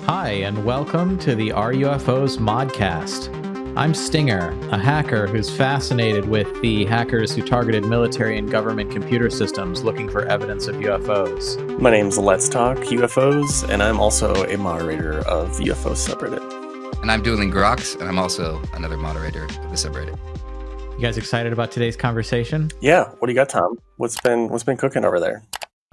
Hi, and welcome to the UFOs Modcast. I'm Stinger, a hacker who's fascinated with the hackers who targeted military and government computer systems looking for evidence of UFOs. My name's Let's Talk UFOs, and I'm also a moderator of the UFO subreddit. And I'm Dueling Grox, and I'm also another moderator of the subreddit. You guys excited about today's conversation? Yeah, what do you got, Tom? What's been cooking over there?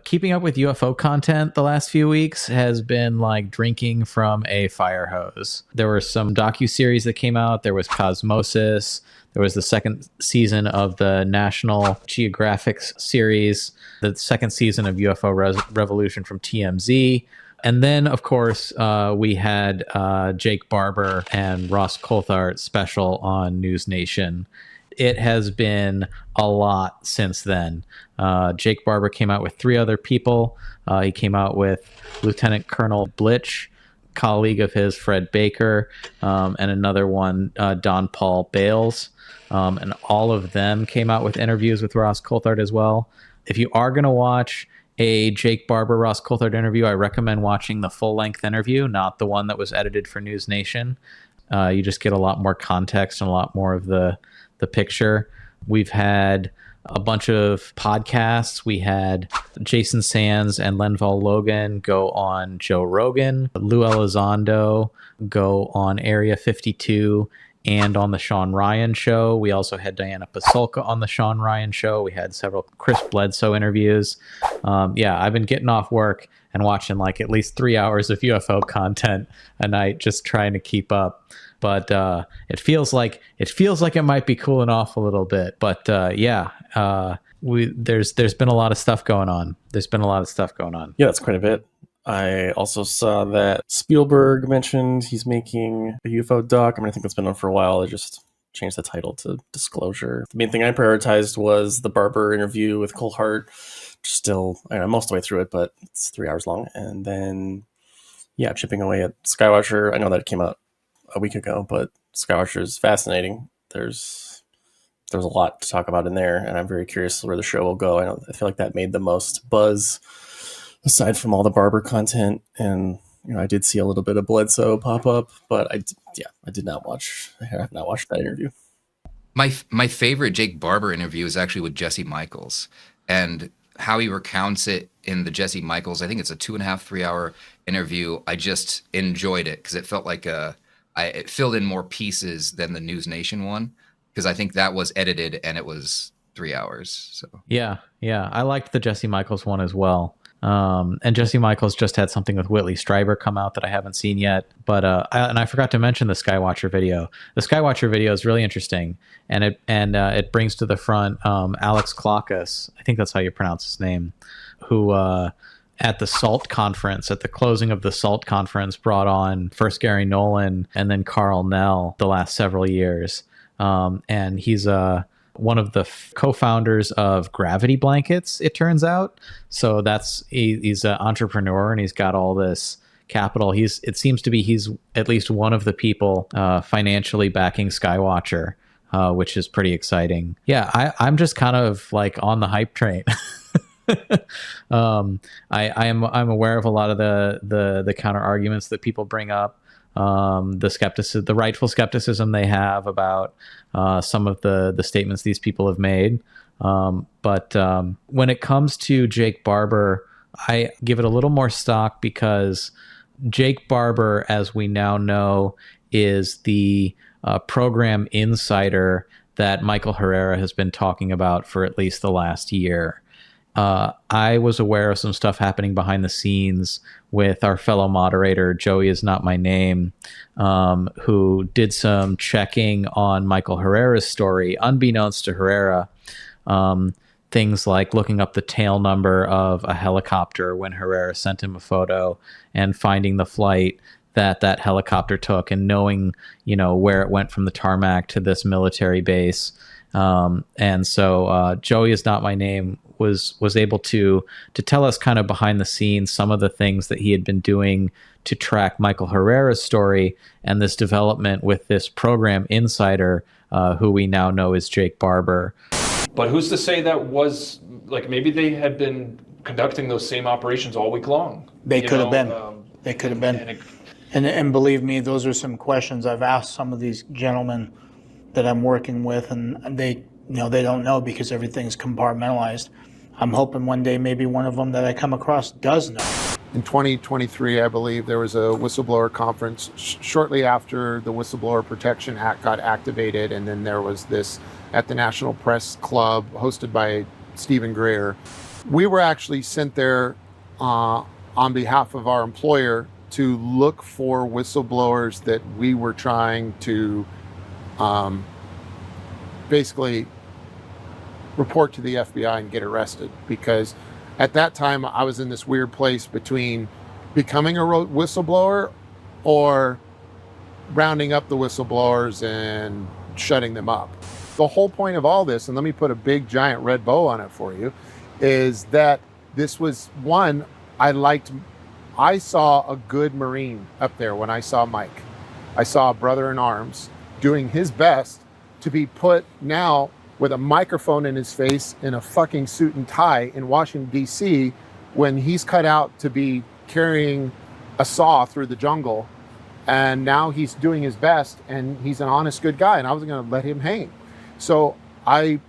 Keeping up with UFO content the last few weeks has been like drinking from a fire hose. There were some docuseries that came out. There was Cosmosis. There was the second season of the National Geographic series, the second season of UFO Revolution from TMZ. And then, of course, we had Jake Barber and Ross Coulthart special on News Nation. It has been a lot since then. Jake Barber came out with 3 other people. He came out with Lieutenant Colonel Blitch, colleague of his, Fred Baker, and another one, Don Paul Bales. And all of them came out with interviews with Ross Coulthart as well. If you are going to watch a Jake Barber, Ross Coulthart interview, I recommend watching the full-length interview, not the one that was edited for News Nation. You just get a lot more context and a lot more of the picture. We've had a bunch of podcasts. We had Jason Sands and Lenval Logan go on Joe Rogan, Lou Elizondo go on Area 52 and on the Sean Ryan show. We also had Diana Pasulka on the Sean Ryan show. We had several Chris Bledsoe interviews. I've been getting off work and watching like at least 3 hours of UFO content a night, just trying to keep up. But it feels like it might be cooling off a little bit. But there's been a lot of stuff going on. Yeah, that's quite a bit. I also saw that Spielberg mentioned he's making a UFO doc. I think that's been on for a while. They just changed the title to Disclosure. The main thing I prioritized was the Barber interview with Coulthart. I'm most of the way through it, but it's 3 hours long. And then, chipping away at Skywatcher. I know that came out a week ago, but Skywatcher is fascinating. There's a lot to talk about in there, and I'm very curious where the show will go. I feel like that made the most buzz aside from all the Barber content, and I did see a little bit of Bledsoe pop up, but I have not watched that interview. My favorite Jake Barber interview is actually with Jesse Michaels, and how he recounts it in the Jesse Michaels. I think it's a 2.5-3 hour interview. I just enjoyed it because it felt like it filled in more pieces than the News Nation one, because I think that was edited and it was 3 hours. So yeah, I liked the Jesse Michaels one as well. And Jesse Michaels just had something with Whitley Strieber come out that I haven't seen yet. But I forgot to mention the Skywatcher video. The Skywatcher video is really interesting, and it brings to the front Alex Klaukas, I think that's how you pronounce his name, who at the SALT conference, at the closing of the SALT conference, brought on first Gary Nolan and then Carl Nell the last several years. And he's one of the co-founders of Gravity Blankets, it turns out. So he's an entrepreneur, and he's got all this capital. It seems to be he's at least one of the people financially backing Skywatcher, which is pretty exciting. Yeah, I'm just kind of like on the hype train. I'm aware of a lot of the counter arguments that people bring up, the rightful skepticism they have about some of the statements these people have made. But when it comes to Jake Barber, I give it a little more stock because Jake Barber, as we now know, is the program insider that Michael Herrera has been talking about for at least the last year. I was aware of some stuff happening behind the scenes with our fellow moderator, Joey Is Not My Name, who did some checking on Michael Herrera's story, unbeknownst to Herrera. Things like looking up the tail number of a helicopter when Herrera sent him a photo, and finding the flight that helicopter took, and knowing, where it went from the tarmac to this military base. And so Joey Is Not My Name was able to tell us kind of behind the scenes some of the things that he had been doing to track Michael Herrera's story and this development with this program insider, who we now know is Jake Barber. But who's to say that was, like, maybe they had been conducting those same operations all week long? They could have been. They could have been. And believe me, those are some questions I've asked some of these gentlemen that I'm working with, and they they don't know because everything's compartmentalized. I'm hoping one day maybe one of them that I come across does know. In 2023, I believe, there was a whistleblower conference shortly after the Whistleblower Protection Act got activated, and then there was this at the National Press Club hosted by Stephen Greer. We were actually sent there on behalf of our employer to look for whistleblowers that we were trying to basically report to the FBI and get arrested, because at that time I was in this weird place between becoming a whistleblower or rounding up the whistleblowers and shutting them up. The whole point of all this, and let me put a big giant red bow on it for you, is that this was one, I saw a good Marine up there when I saw Mike. I saw a brother in arms doing his best to be put now with a microphone in his face in a fucking suit and tie in Washington, D.C., when he's cut out to be carrying a saw through the jungle. And now he's doing his best, and he's an honest, good guy, and I wasn't going to let him hang. So I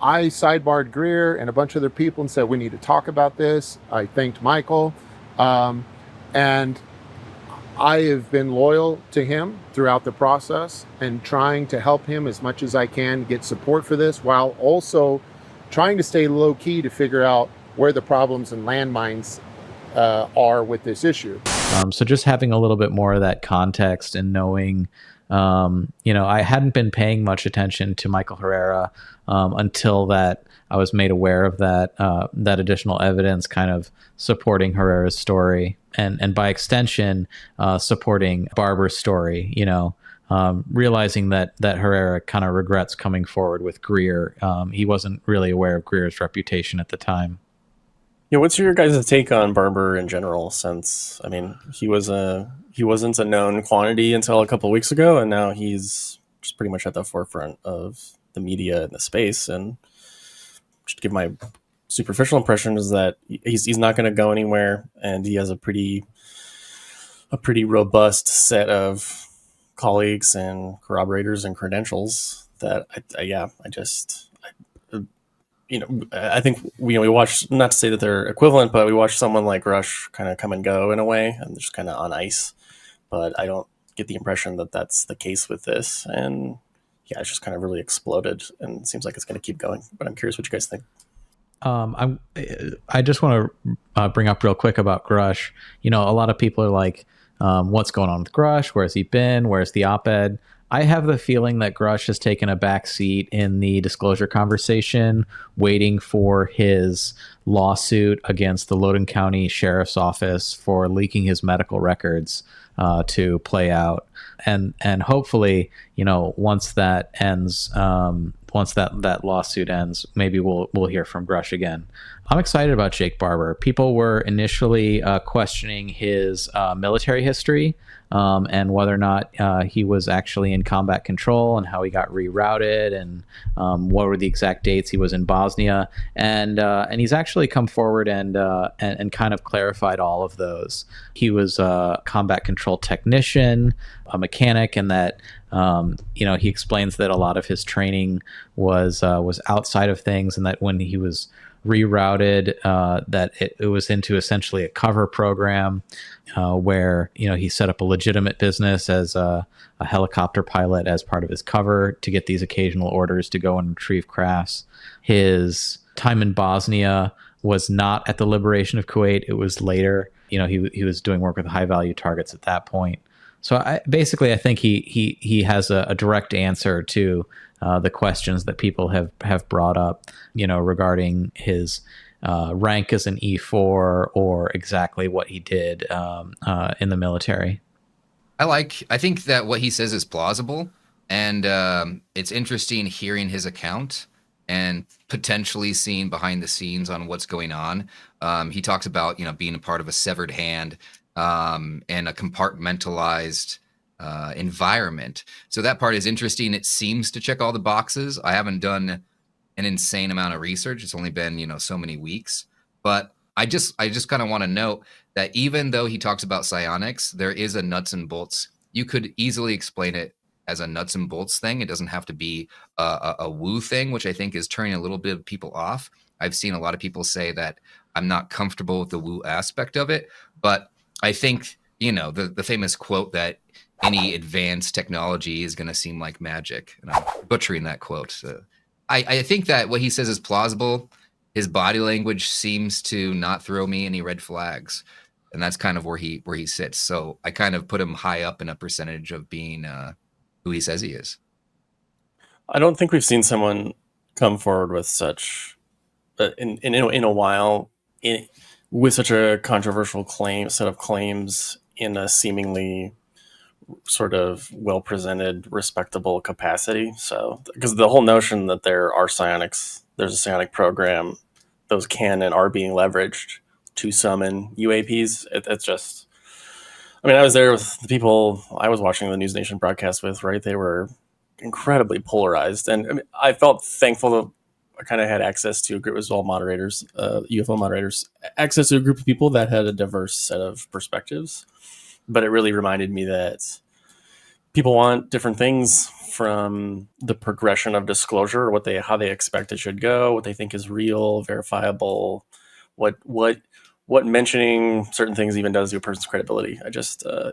sidebarred Greer and a bunch of other people and said, we need to talk about this. I thanked Michael. And I have been loyal to him throughout the process and trying to help him as much as I can get support for this, while also trying to stay low key to figure out where the problems and landmines are with this issue. So just having a little bit more of that context and knowing, I hadn't been paying much attention to Michael Herrera until that I was made aware of that additional evidence kind of supporting Herrera's story and by extension, supporting Barber's story, realizing that Herrera kind of regrets coming forward with Greer. He wasn't really aware of Greer's reputation at the time. Yeah, what's your guys' take on Barber in general? Since he wasn't a known quantity until a couple of weeks ago, and now he's just pretty much at the forefront of the media in the space. And just to give my superficial impression is that he's not going to go anywhere, and he has a pretty robust set of colleagues and corroborators and credentials that I think we watch, not to say that they're equivalent, but we watch someone like Rush kind of come and go in a way, and just kind of on ice. But I don't get the impression that that's the case with this. And yeah, it's just kind of really exploded, and it seems like it's going to keep going. But I'm curious what you guys think. I just want to bring up real quick about Grush. A lot of people are like, what's going on with Grush? Where's he been? Where's the op-ed? I have the feeling that Grush has taken a back seat in the disclosure conversation, waiting for his lawsuit against the Loudoun County Sheriff's Office for leaking his medical records to play out. And hopefully, once that ends, once that lawsuit ends, maybe we'll hear from Grush again. I'm excited about Jake Barber. People were initially questioning his military history and whether or not he was actually in combat control and how he got rerouted and what were the exact dates he was in Bosnia. And he's actually come forward and kind of clarified all of those. He was a combat control technician, a mechanic, and that he explains that a lot of his training was outside of things, and that when he was rerouted, that it was into essentially a cover program where he set up a legitimate business as a helicopter pilot as part of his cover to get these occasional orders to go and retrieve crafts. His time in Bosnia was not at the liberation of Kuwait. It was later. He was doing work with high value targets at that point. So I think he has a direct answer to the questions that people have brought up, regarding his rank as an E4 or exactly what he did in the military. I think that what he says is plausible, and it's interesting hearing his account and potentially seeing behind the scenes on what's going on. He talks about being a part of a severed hand and a compartmentalized environment. So that part is interesting. It seems to check all the boxes. I haven't done an insane amount of research. It's only been, so many weeks, but I just kind of want to note that even though he talks about psionics, there is a nuts and bolts. You could easily explain it as a nuts and bolts thing. It doesn't have to be a woo thing, which I think is turning a little bit of people off. I've seen a lot of people say that I'm not comfortable with the woo aspect of it, but I think, the famous quote that any advanced technology is going to seem like magic, and I'm butchering that quote. So I think that what he says is plausible. His body language seems to not throw me any red flags, and that's kind of where he sits. So I kind of put him high up in a percentage of being who he says he is. I don't think we've seen someone come forward with such in a while with such a controversial set of claims in a seemingly sort of well-presented, respectable capacity. So, because the whole notion that there are psionics, there's a psionic program, those can and are being leveraged to summon UAPs. It's just, I was there with the people I was watching the News Nation broadcast with, right? They were incredibly polarized. And I felt thankful that I kind of had access to a group as well, moderators, UFO moderators, access to a group of people that had a diverse set of perspectives. But it really reminded me that people want different things from the progression of disclosure, how they expect it should go, what they think is real, verifiable, what mentioning certain things even does to a person's credibility. I just I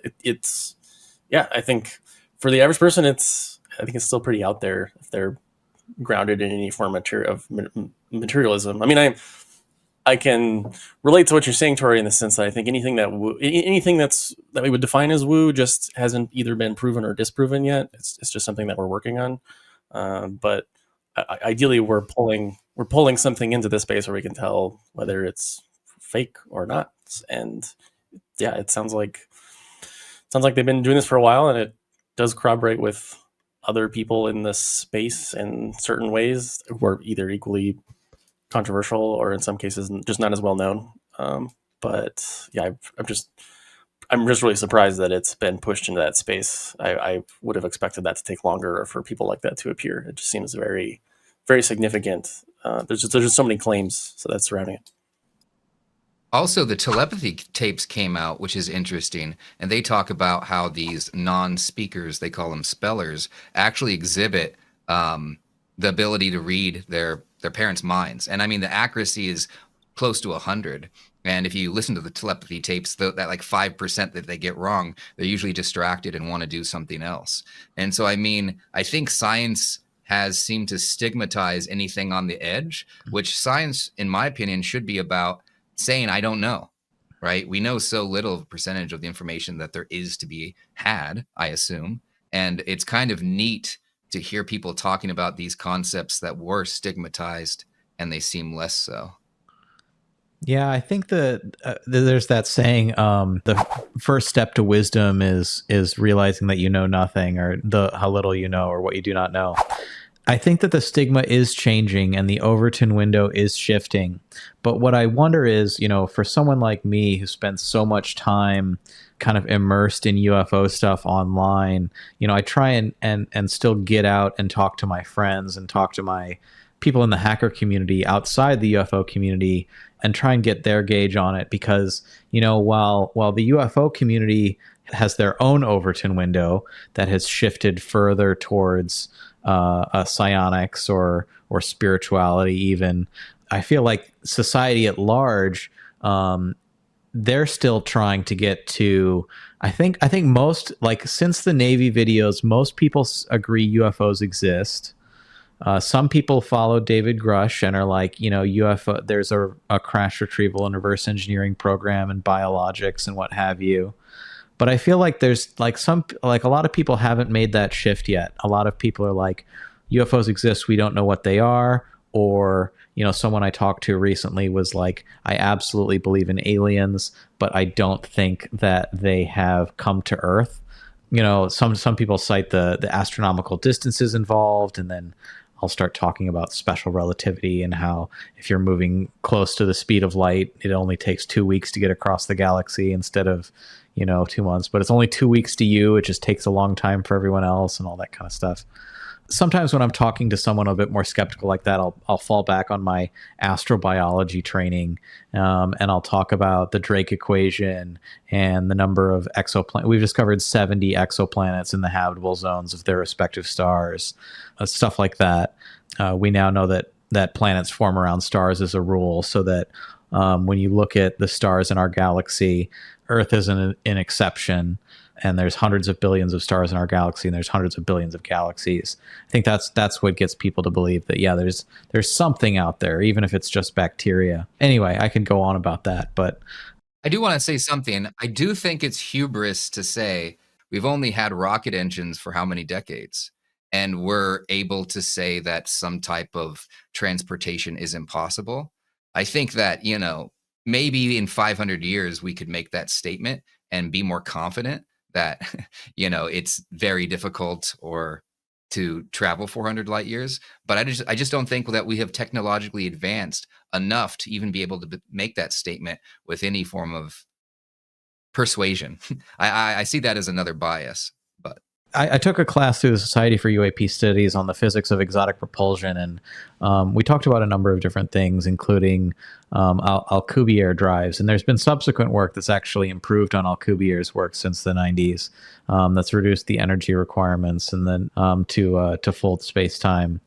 think for the average person, I think it's still pretty out there if they're grounded in any form of materialism. I can relate to what you're saying, Tori, in the sense that I think anything that we would define as woo just hasn't either been proven or disproven yet. It's just something that we're working on. But ideally, we're pulling something into this space where we can tell whether it's fake or not. And yeah, it sounds like they've been doing this for a while, and it does corroborate with other people in this space in certain ways who are either equally controversial or in some cases just not as well known. But yeah, I'm just really surprised that it's been pushed into that space. I would have expected that to take longer for people like that to appear. It just seems very, very significant. There's just so many claims that's surrounding it. Also, the telepathy tapes came out, which is interesting, and they talk about how these non-speakers, they call them spellers, actually exhibit the ability to read their parents' minds. And the accuracy is close to 100. And if you listen to the telepathy tapes, that like 5% that they get wrong, they're usually distracted and want to do something else. And so, I think science has seemed to stigmatize anything on the edge, which science, in my opinion, should be about saying, I don't know, right? We know so little of a percentage of the information that there is to be had, I assume. And it's kind of neat to hear people talking about these concepts that were stigmatized and they seem less so. Yeah, I think that there's that saying, the first step to wisdom is realizing that you know nothing, or how little you know, or what you do not know. I think that the stigma is changing and the Overton window is shifting. But what I wonder is, for someone like me who spends so much time kind of immersed in UFO stuff online, I try and still get out and talk to my friends and talk to my people in the hacker community outside the UFO community and try and get their gauge on it. Because, while the UFO community has their own Overton window that has shifted further towards psionics or spirituality even, I feel like society at large, they're still trying to get to, I think most, like, since the Navy videos, most people agree UFOs exist. Some people follow David Grush and are like, UFO, there's a crash retrieval and reverse engineering program and biologics and what have you. But I feel like there's a lot of people haven't made that shift yet. A lot of people are like, UFOs exist, we don't know what they are. Or, someone I talked to recently was like, I absolutely believe in aliens, but I don't think that they have come to Earth. Some people cite the astronomical distances involved, and then I'll start talking about special relativity and how if you're moving close to the speed of light, it only takes 2 weeks to get across the galaxy instead of 2 months, but it's only 2 weeks to you. It just takes a long time for everyone else and all that kind of stuff. sometimes when I'm talking to someone a bit more skeptical like that, I'll fall back on my astrobiology training, and I'll talk about the Drake equation and the number of exoplanets. We've discovered 70 exoplanets in the habitable zones of their respective stars, stuff like that. We now know that planets form around stars as a rule, so that when you look at the stars in our galaxy, Earth isn't an exception. And there's hundreds of billions of stars in our galaxy, and there's hundreds of billions of galaxies. I think that's what gets people to believe that, yeah, there's something out there, even if it's just bacteria. Anyway, I can go on about that, but I do want to say something. I do think it's hubris to say we've only had rocket engines for how many decades, and we're able to say that some type of transportation is impossible. I think that, maybe in 500 years we could make that statement and be more confident that, it's very difficult or to travel 400 light years. But I just don't think that we have technologically advanced enough to even be able to make that statement with any form of persuasion. I see that as another bias. But I took a class through the Society for UAP Studies on the physics of exotic propulsion, and we talked about a number of different things, including Alcubierre drives. And there's been subsequent work that's actually improved on Alcubierre's work since the 90s, that's reduced the energy requirements and then to full space-time.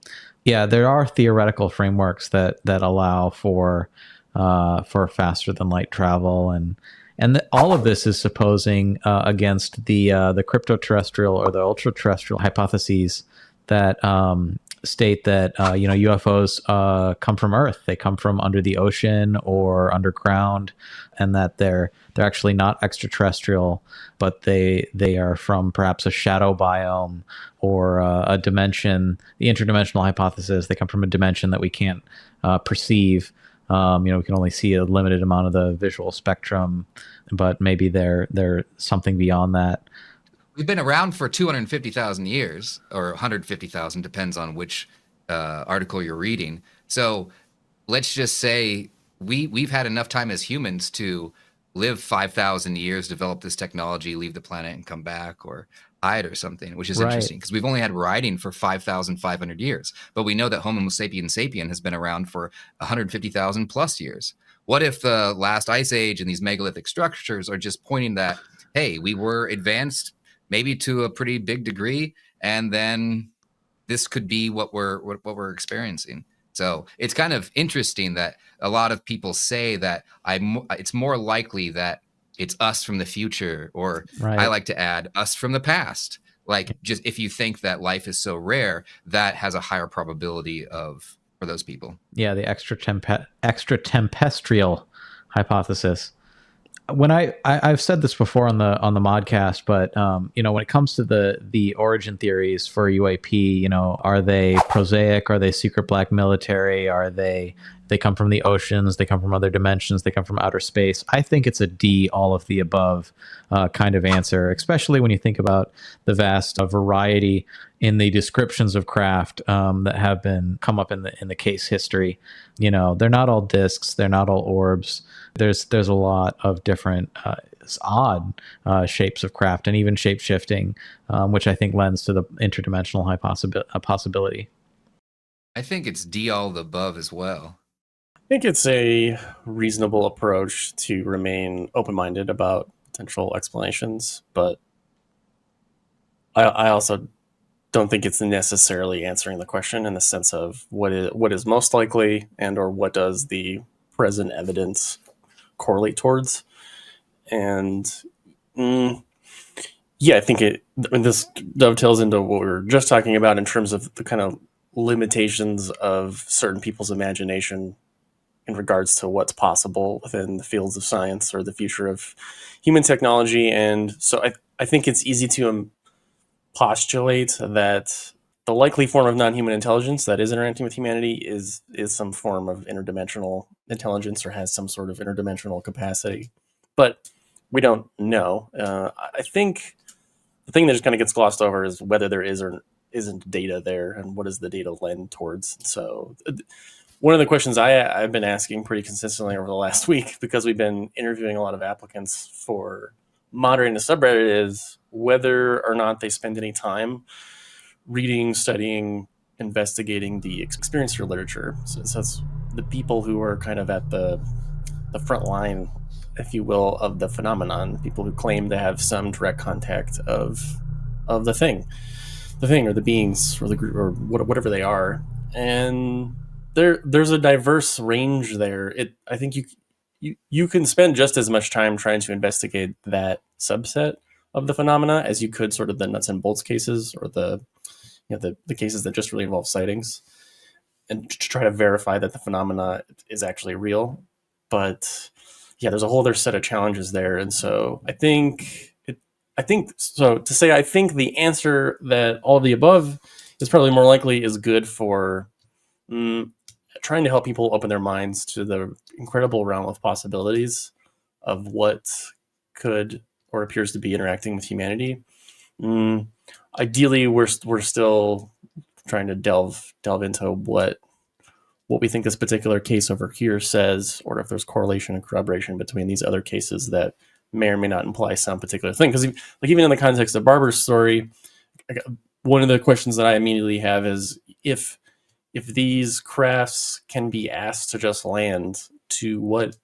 Yeah, there are theoretical frameworks that allow for faster than light travel, and all of this is supposing against the cryptoterrestrial or the ultra-terrestrial hypotheses that state that UFOs come from Earth. They come from under the ocean or underground, and that they're actually not extraterrestrial, but they are from perhaps a shadow biome or a dimension. The interdimensional hypothesis, they come from a dimension that we can't perceive. We can only see a limited amount of the visual spectrum, but maybe they're something beyond that. We've been around for 250,000 years, or 150,000, depends on which article you're reading. So let's just say we've had enough time as humans to live 5,000 years, develop this technology, leave the planet and come back, or hide or something, which is interesting because we've only had writing for 5,500 years. But we know that Homo sapiens sapien has been around for 150,000 plus years. What if the last ice age and these megalithic structures are just pointing that, hey, we were advanced maybe to a pretty big degree, and then this could be what we're experiencing. So it's kind of interesting that a lot of people say that it's more likely that it's us from the future, or I like to add us from the past. Like, just if you think that life is so rare, that has a higher probability for those people. Yeah, the extratempestrial hypothesis. When I've said this before on the Modcast, but when it comes to the origin theories for UAP, are they prosaic? Are they secret black military? Are they come from the oceans? They come from other dimensions? They come from outer space? I think it's a D, all of the above kind of answer, especially when you think about the vast variety in the descriptions of craft that have come up in the case history. They're not all discs. They're not all orbs. There's a lot of different odd shapes of craft, and even shape shifting, which I think lends to the interdimensional possibility. I think it's D, all the above as well. I think it's a reasonable approach to remain open-minded about potential explanations, but I also don't think it's necessarily answering the question in the sense of what is most likely, and or what does the present evidence correlate towards. And I think this dovetails into what we were just talking about in terms of the kind of limitations of certain people's imagination in regards to what's possible within the fields of science or the future of human technology. And so I think it's easy to postulate that the likely form of non-human intelligence that is interacting with humanity is some form of interdimensional intelligence, or has some sort of interdimensional capacity. But we don't know. I think the thing that just kind of gets glossed over is whether there is or isn't data there, and what does the data lend towards. So one of the questions I've been asking pretty consistently over the last week, because we've been interviewing a lot of applicants for moderating the subreddit, is whether or not they spend any time reading, studying, investigating the experiencer literature. So that's the people who are kind of at the front line, if you will, of the phenomenon. People who claim to have some direct contact of the thing or the beings or the group or whatever they are. And there's a diverse range there. I think you can spend just as much time trying to investigate that subset of the phenomena as you could sort of the nuts and bolts cases, or the cases that just really involve sightings, and to try to verify that the phenomena is actually real. But yeah, there's a whole other set of challenges there. And so I think the answer that all of the above is probably more likely is good for trying to help people open their minds to the incredible realm of possibilities of what could or appears to be interacting with humanity. Ideally, we're still trying to delve into what we think this particular case over here says, or if there's correlation and corroboration between these other cases that may or may not imply some particular thing. Because even in the context of Barber's story, one of the questions that I immediately have is if these crafts can be asked to just land, to what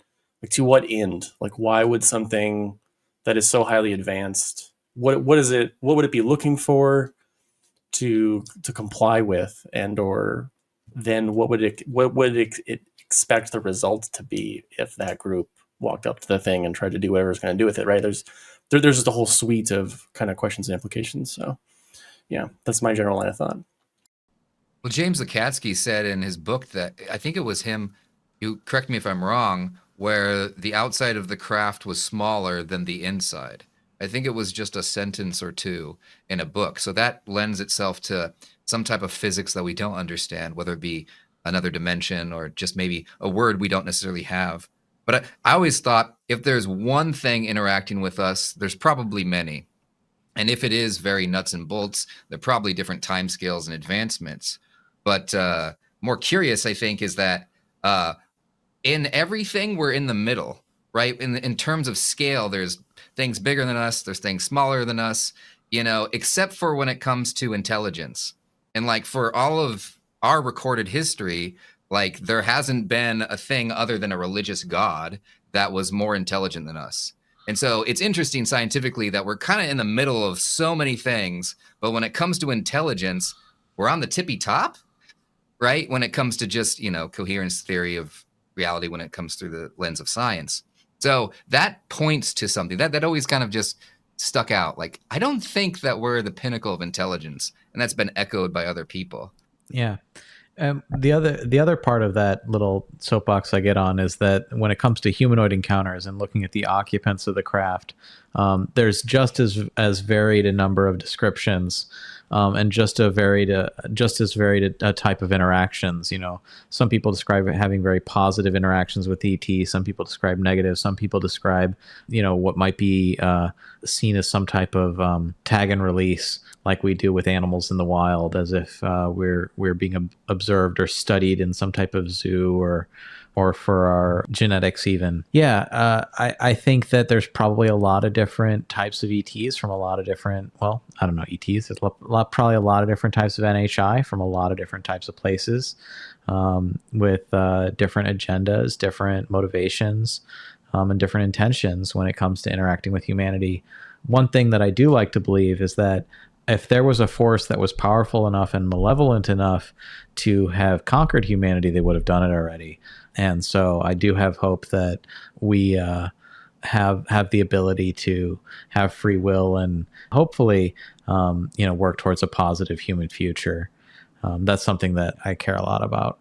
end? Like, why would something that is so highly advanced, what would it be looking for to comply with, and or then what would it expect the result to be if that group walked up to the thing and tried to do whatever it's going to do with it, right? There's just a whole suite of kind of questions and implications. So yeah, that's my general line of thought. Well, James Lukatsky said in his book that, I think it was him, you correct me if I'm wrong, where the outside of the craft was smaller than the inside. I think it was just a sentence or two in a book. So that lends itself to some type of physics that we don't understand, whether it be another dimension or just maybe a word we don't necessarily have. But I always thought if there's one thing interacting with us, there's probably many. And if it is very nuts and bolts, there are probably different timescales and advancements. But more curious, I think, is that in everything, we're in the middle, right? In terms of scale, there's things bigger than us, there's things smaller than us, except for when it comes to intelligence. And like for all of our recorded history, like there hasn't been a thing other than a religious god that was more intelligent than us. And so it's interesting scientifically that we're kind of in the middle of so many things, but when it comes to intelligence, we're on the tippy top, right? When it comes to just, coherence theory of reality, when it comes through the lens of science. So that points to something that always kind of just stuck out. Like, I don't think that we're the pinnacle of intelligence, and that's been echoed by other people. Yeah. The other part of that little soapbox I get on is that when it comes to humanoid encounters and looking at the occupants of the craft, there's just as varied a number of descriptions, and just as varied a type of interactions. Some people describe having very positive interactions with ET. Some people describe negative. Some people describe, what might be seen as some type of tag and release, like we do with animals in the wild, as if we're being observed or studied in some type of zoo or for our genetics even. Yeah, I think that there's probably a lot of different types of ETs from a lot of different, well, I don't know, ETs. There's probably a lot of different types of NHI from a lot of different types of places, with different agendas, different motivations, and different intentions when it comes to interacting with humanity. One thing that I do like to believe is that if there was a force that was powerful enough and malevolent enough to have conquered humanity, they would have done it already. And so I do have hope that we have the ability to have free will and hopefully, work towards a positive human future. That's something that I care a lot about.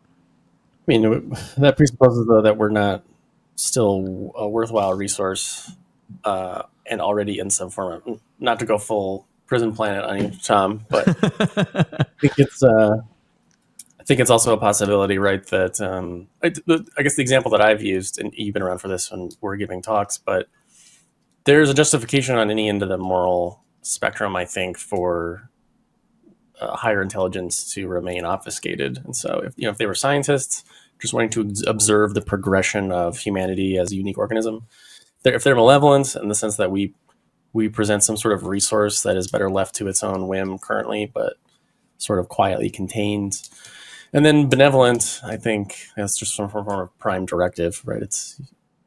I mean, that presupposes, though, that we're not still a worthwhile resource and already in some form of, not to go full Prison Planet on you, Tom, but I think it's also a possibility, right? That I guess the example that I've used, and you've been around for this when we're giving talks, but there's a justification on any end of the moral spectrum, I think, for higher intelligence to remain obfuscated. And so, if they were scientists just wanting to observe the progression of humanity as a unique organism, if they're malevolent in the sense that we present some sort of resource that is better left to its own whim currently, but sort of quietly contained. And then benevolent, I think that's just some form of prime directive, right?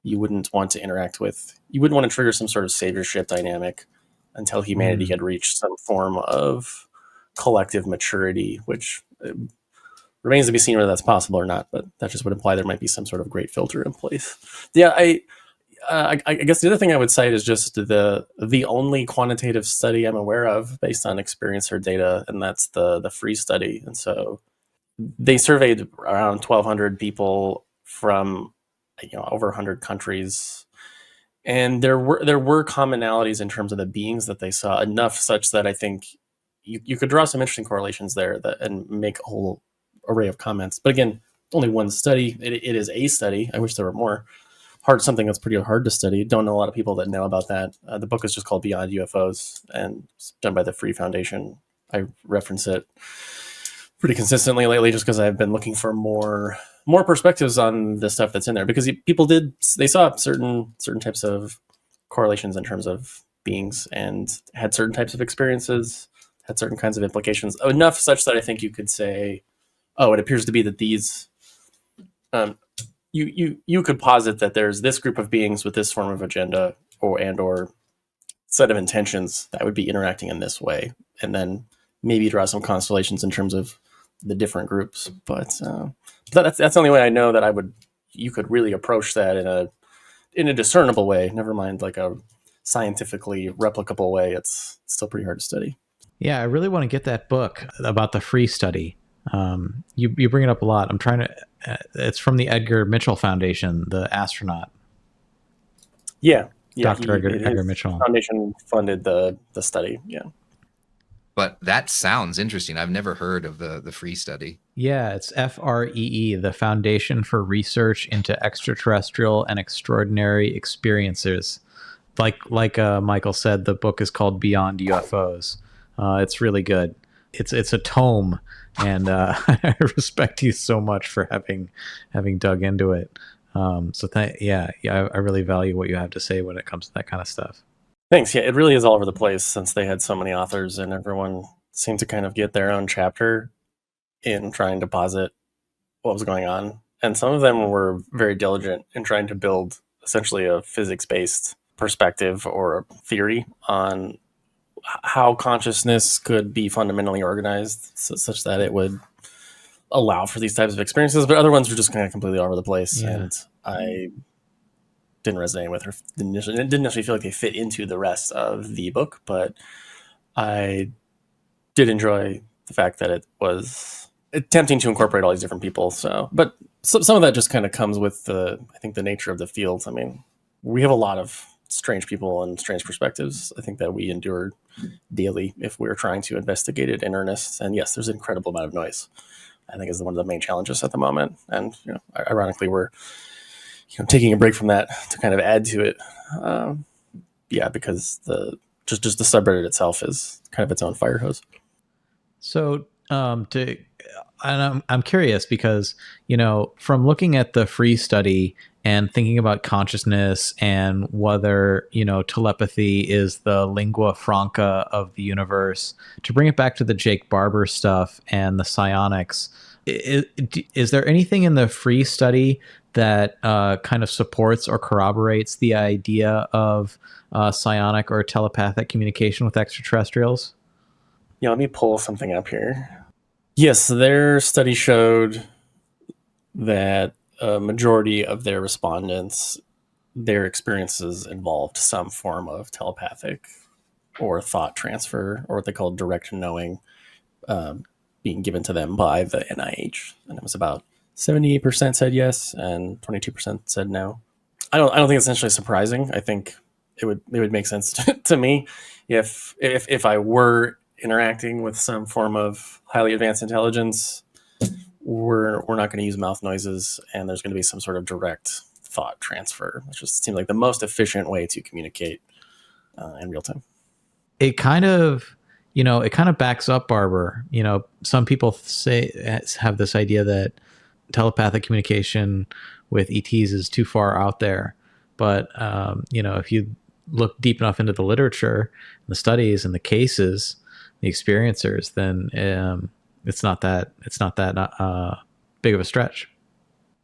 You wouldn't want to trigger some sort of saviorship dynamic until humanity had reached some form of collective maturity, which remains to be seen whether that's possible or not, but that just would imply there might be some sort of great filter in place. Yeah, I guess the other thing I would cite is just the only quantitative study I'm aware of based on experience or data, and that's the free study. And so they surveyed around 1,200 people from over 100 countries, and there were commonalities in terms of the beings that they saw, enough such that I think you could draw some interesting correlations there and make a whole array of comments. But again, only one study. It is a study. I wish there were more. Something that's pretty hard to study. Don't know a lot of people that know about that. The book is just called Beyond UFOs, and it's done by the Free Foundation. I reference it pretty consistently lately just because I've been looking for more perspectives on the stuff that's in there, because they saw certain types of correlations in terms of beings and had certain types of experiences, had certain kinds of implications, enough such that I think you could say, oh, it appears to be that these you could posit that there's this group of beings with this form of agenda or set of intentions that would be interacting in this way, and then maybe draw some constellations in terms of the different groups. But that's the only way I know that you could really approach that in a discernible way. Never mind like a scientifically replicable way. It's still pretty hard to study. Yeah, I really want to get that book about the free study. You bring it up a lot. I'm trying to. It's from the Edgar Mitchell Foundation, the astronaut. Yeah, Dr. Edgar Mitchell Foundation funded the study. Yeah. But that sounds interesting. I've never heard of the free study. Yeah, it's FREE, the Foundation for Research into Extraterrestrial and Extraordinary Experiences. Like Michael said, the book is called Beyond UFOs. It's really good. It's a tome, and I respect you so much for having dug into it. I really value what you have to say when it comes to that kind of stuff. Thanks. Yeah, it really is all over the place since they had so many authors, and everyone seemed to kind of get their own chapter in trying to posit what was going on. And some of them were very diligent in trying to build essentially a physics-based perspective or theory on how consciousness could be fundamentally organized such that it would allow for these types of experiences. But other ones were just kind of completely all over the place. Yeah. And I didn't resonate with her. Didn't necessarily feel like they fit into the rest of the book, but I did enjoy the fact that it was attempting to incorporate all these different people. But some of that just kind of comes with I think the nature of the field. I mean, we have a lot of strange people and strange perspectives. I think that we endure daily if we're trying to investigate it in earnest. And yes, there's an incredible amount of noise, I think, is one of the main challenges at the moment. And ironically, we're taking a break from that to kind of add to it. Because just the subreddit itself is kind of its own fire hose. So I'm curious because, from looking at the free study and thinking about consciousness and whether, telepathy is the lingua franca of the universe, to bring it back to the Jake Barber stuff and the psionics, is there anything in the free study that kind of supports or corroborates the idea of psionic or telepathic communication with extraterrestrials? Yeah, let me pull something up here. Yes, their study showed that a majority of their respondents, their experiences involved some form of telepathic or thought transfer, or what they call direct knowing, being given to them by the NIH. And it was about 78% said yes, and 22% said no. I don't think it's essentially surprising. I think it would make sense to me if I were interacting with some form of highly advanced intelligence. We're not going to use mouth noises, and there's going to be some sort of direct thought transfer, which just seems like the most efficient way to communicate in real time. It kind of backs up Barber. Some people have this idea that telepathic communication with ETs is too far out there. But, if you look deep enough into the literature, the studies and the cases, the experiencers, then it's not that big of a stretch.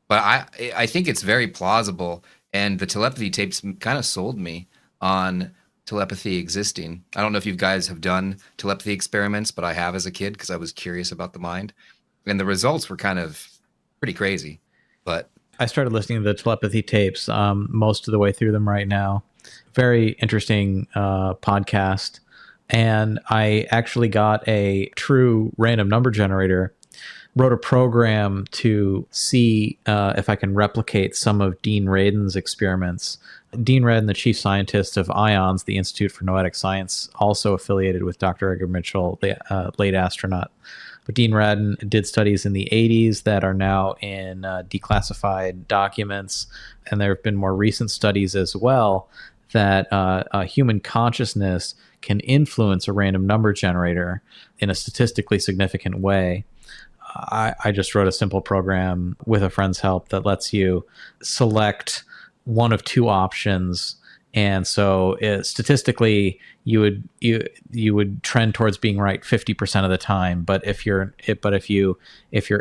But I think it's very plausible, and the telepathy tapes kind of sold me on telepathy existing. I don't know if you guys have done telepathy experiments, but I have as a kid because I was curious about the mind, and the results were kind of pretty crazy. But I started listening to the telepathy tapes most of the way through them right now. Very interesting podcast. And I actually got a true random number generator, wrote a program to see if I can replicate some of Dean Radin's experiments. Dean Radin, the chief scientist of IONS, the Institute for Noetic Science, also affiliated with Dr. Edgar Mitchell, the late astronaut. But Dean Radin did studies in the 80s that are now in declassified documents. And there have been more recent studies as well that human consciousness can influence a random number generator in a statistically significant way. I just wrote a simple program with a friend's help that lets you select one of two options, and so statistically you would trend towards being right 50% of the time. But if you're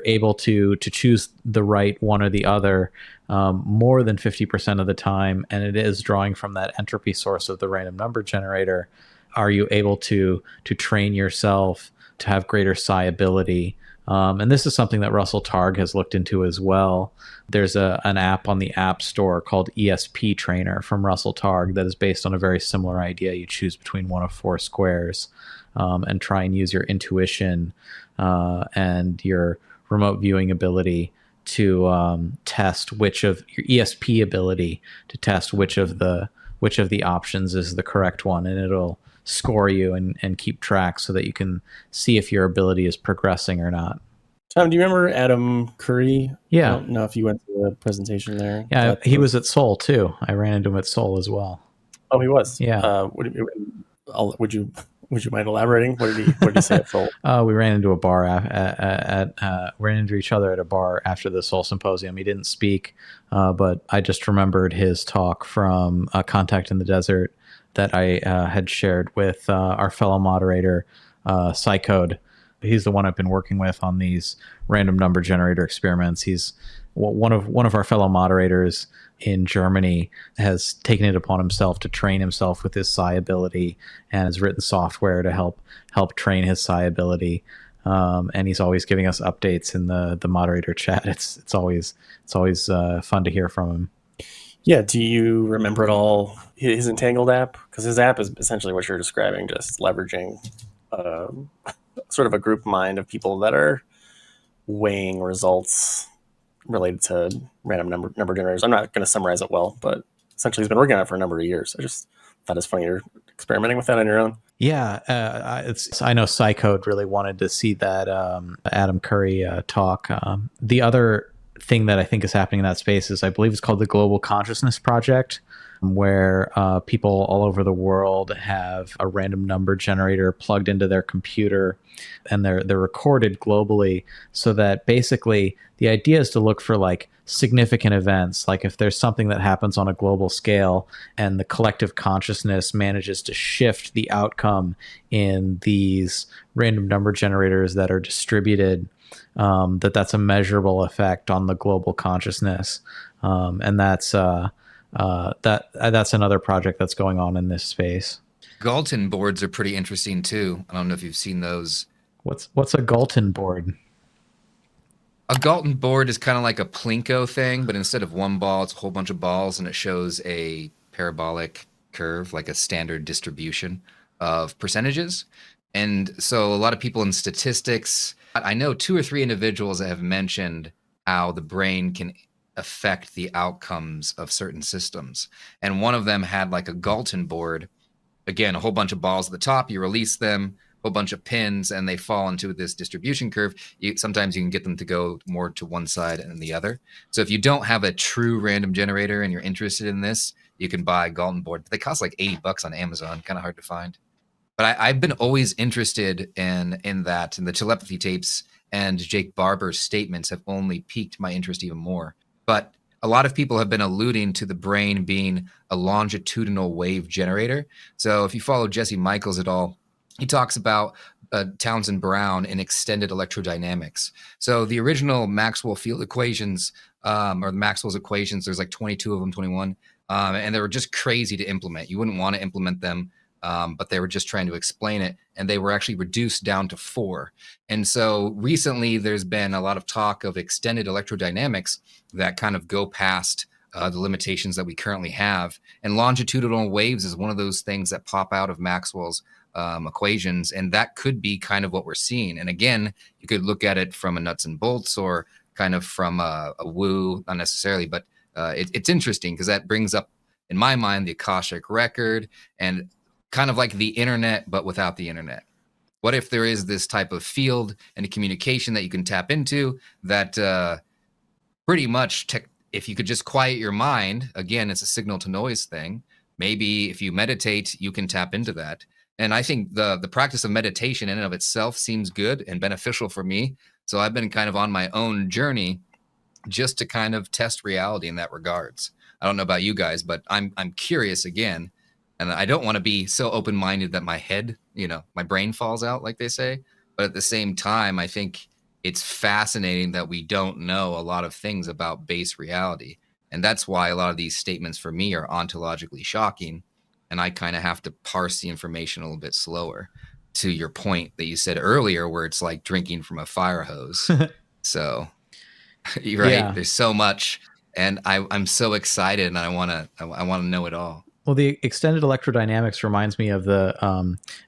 able to choose the right one or the other more than 50% of the time, and it is drawing from that entropy source of the random number generator, are you able to train yourself to have greater psi ability? And this is something that Russell Targ has looked into as well. There's an app on the App Store called ESP Trainer from Russell Targ that is based on a very similar idea. You choose between one of four squares and try and use your intuition and your remote viewing ability to test which of your ESP ability to test which of the options is the correct one, and it'll score you and keep track so that you can see if your ability is progressing or not. Tom, do you remember Adam Curry? Yeah. I don't know if you went to the presentation there. Yeah, he was at Seoul too. I ran into him at Seoul as well. Oh, he was? Yeah. Would you mind elaborating? What did he say at Seoul? We ran into a bar ran into each other at a bar after the Seoul Symposium. He didn't speak, but I just remembered his talk from Contact in the Desert that I had shared with our fellow moderator, Psychode. He's the one I've been working with on these random number generator experiments. He's one of our fellow moderators in Germany, has taken it upon himself to train himself with his psi ability and has written software to help train his psi ability. And he's always giving us updates in the moderator chat. It's always fun to hear from him. Yeah. Do you remember at all his Entangled app? Because his app is essentially what you're describing, just leveraging sort of a group mind of people that are weighing results related to random number generators. I'm not going to summarize it well, but essentially he's been working on it for a number of years. I just thought it's funny you're experimenting with that on your own. Yeah, I know Psychode really wanted to see that Adam Curry talk. The other thing that I think is happening in that space is, I believe it's called the Global Consciousness Project, where people all over the world have a random number generator plugged into their computer, and they're recorded globally, so that basically the idea is to look for like significant events, like if there's something that happens on a global scale and the collective consciousness manages to shift the outcome in these random number generators that are distributed, that's a measurable effect on the global consciousness. And that's another project that's going on in this space. Galton boards are pretty interesting too. I don't know if you've seen those. What's a Galton board? A Galton board is kind of like a Plinko thing, but instead of one ball, it's a whole bunch of balls, and it shows a parabolic curve, like a standard distribution of percentages. And so a lot of people in statistics, I know 2 or 3 individuals that have mentioned how the brain can affect the outcomes of certain systems. And one of them had like a Galton board, again, a whole bunch of balls at the top, you release them, a whole bunch of pins, and they fall into this distribution curve. Sometimes you can get them to go more to one side and the other. So if you don't have a true random generator and you're interested in this, you can buy a Galton board. They cost like $80 on Amazon, kind of hard to find. But I've been always interested in that, and the telepathy tapes and Jake Barber's statements have only piqued my interest even more. But a lot of people have been alluding to the brain being a longitudinal wave generator. So if you follow Jesse Michaels at all, he talks about Townsend Brown in extended electrodynamics. So the original Maxwell field equations, or Maxwell's equations, there's like 22 of them, 21, and they were just crazy to implement. You wouldn't want to implement them, but they were just trying to explain it, and they were actually reduced down to 4. And so recently there's been a lot of talk of extended electrodynamics that kind of go past the limitations that we currently have. And longitudinal waves is one of those things that pop out of Maxwell's equations, and that could be kind of what we're seeing. And again, you could look at it from a nuts and bolts or kind of from a woo, not necessarily, but it's interesting because that brings up, in my mind, the Akashic record and kind of like the internet, but without the internet. What if there is this type of field and a communication that you can tap into that pretty much, if you could just quiet your mind, again, it's a signal to noise thing. Maybe if you meditate, you can tap into that. And I think the practice of meditation in and of itself seems good and beneficial for me. So I've been kind of on my own journey just to kind of test reality in that regards. I don't know about you guys, but I'm curious again. And I don't want to be so open-minded that my head, my brain falls out, like they say. But at the same time, I think it's fascinating that we don't know a lot of things about base reality. And that's why a lot of these statements for me are ontologically shocking. And I kind of have to parse the information a little bit slower, to your point that you said earlier, where it's like drinking from a fire hose. So you're right. Yeah. There's so much, and I'm so excited, and I want to know it all. Well, the extended electrodynamics reminds me of the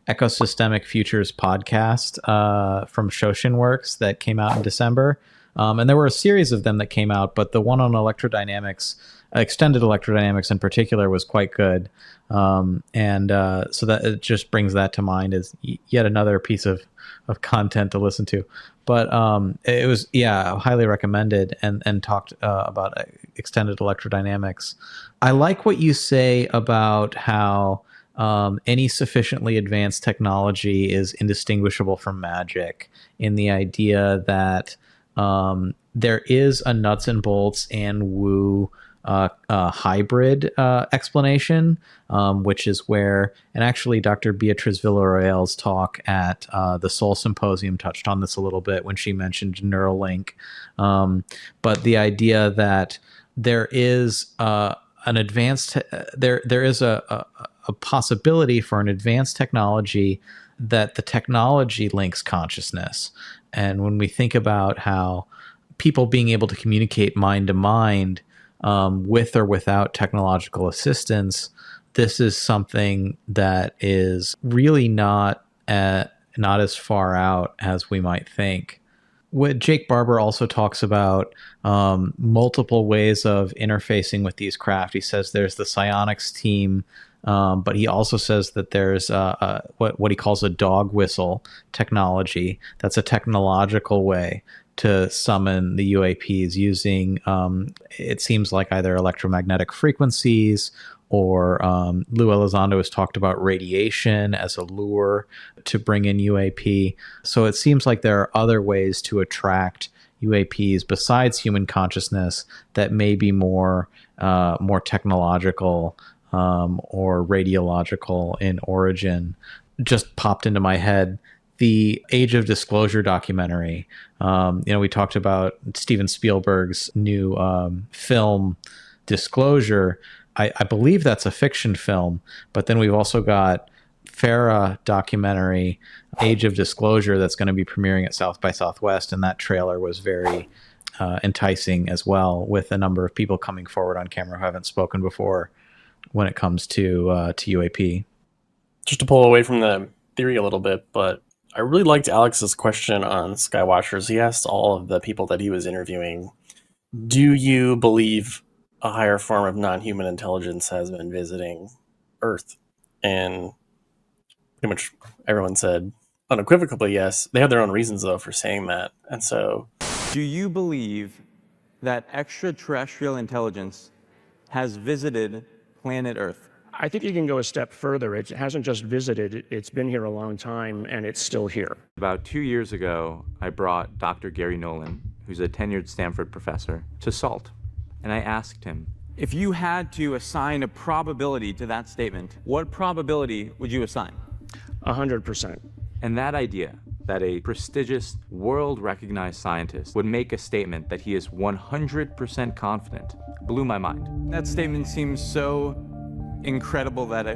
Ecosystemic Futures podcast from Shoshin Works that came out in December. And there were a series of them that came out, but the one on electrodynamics, extended electrodynamics in particular, was quite good. So that it just brings that to mind as yet another piece of content to listen to. But it was, highly recommended and talked about extended electrodynamics. I like what you say about how any sufficiently advanced technology is indistinguishable from magic, in the idea that there is a nuts and bolts and woo hybrid explanation, which is where, and actually Dr. Beatriz Villarreal's talk at the Soul Symposium touched on this a little bit when she mentioned Neuralink. But the idea that there is an advanced, there is a possibility for an advanced technology that the technology links consciousness. And when we think about how people being able to communicate mind to mind with or without technological assistance, this is something that is really not as far out as we might think. What Jake Barber also talks about multiple ways of interfacing with these craft. He says there's the Psionics team, but he also says that there's what he calls a dog whistle technology. That's a technological way to summon the UAPs using, it seems like, either electromagnetic frequencies or Lou Elizondo has talked about radiation as a lure to bring in UAP. So it seems like there are other ways to attract UAPs besides human consciousness that may be more technological or radiological in origin. Just popped into my head the Age of Disclosure documentary. We talked about Steven Spielberg's new film Disclosure. I believe that's a fiction film, but then we've also got Farah documentary Age of Disclosure that's going to be premiering at South by Southwest, and that trailer was very enticing as well, with a number of people coming forward on camera who haven't spoken before when it comes to UAP. Just to pull away from the theory a little bit, but I really liked Alex's question on Skywatchers. He asked all of the people that he was interviewing, do you believe a higher form of non-human intelligence has been visiting Earth? And pretty much everyone said unequivocally yes. They had their own reasons, though, for saying that. And so, do you believe that extraterrestrial intelligence has visited planet Earth? I think you can go a step further. It hasn't just visited, it's been here a long time, and it's still here. About 2 years ago, I brought Dr. Gary Nolan, who's a tenured Stanford professor, to SALT. And I asked him, if you had to assign a probability to that statement, what probability would you assign? 100%. And that idea that a prestigious, world-recognized scientist would make a statement that he is 100% confident blew my mind. That statement seems so incredible that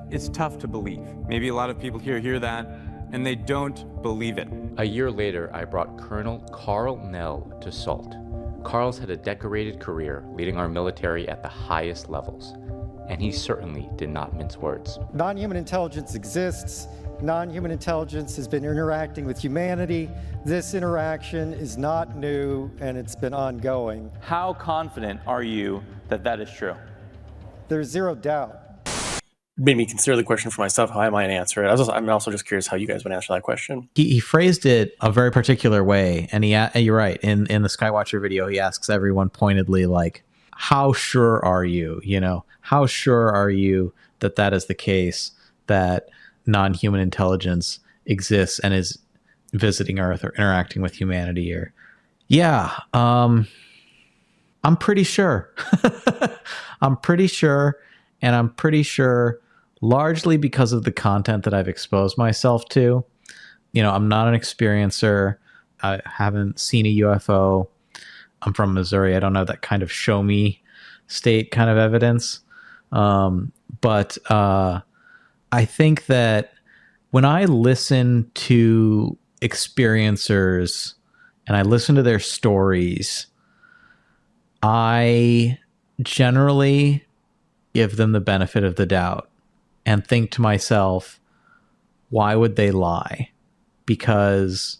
it's tough to believe. Maybe a lot of people here hear that and they don't believe it. A year later, I brought Colonel Carl Nell to SALT. Carl's had a decorated career leading our military at the highest levels, and he certainly did not mince words. Non-human intelligence exists. Non-human intelligence has been interacting with humanity. This interaction is not new, and it's been ongoing. How confident are you that that is true? There's zero doubt. Made me consider the question for myself. How I might answer it. I'm also just curious how you guys would answer that question. He phrased it a very particular way, and you're right. In the Skywatcher video, he asks everyone pointedly, like, how sure are you? You know, how sure are you that that is the case, that non-human intelligence exists and is visiting Earth or interacting with humanity? Or, yeah, I'm pretty sure. I'm pretty sure, and I'm pretty sure largely because of the content that I've exposed myself to. You know, I'm not an experiencer. I haven't seen a UFO. I'm from Missouri. I don't have that kind of show me state kind of evidence. But I think that when I listen to experiencers and I listen to their stories, I generally give them the benefit of the doubt and think to myself, why would they lie? Because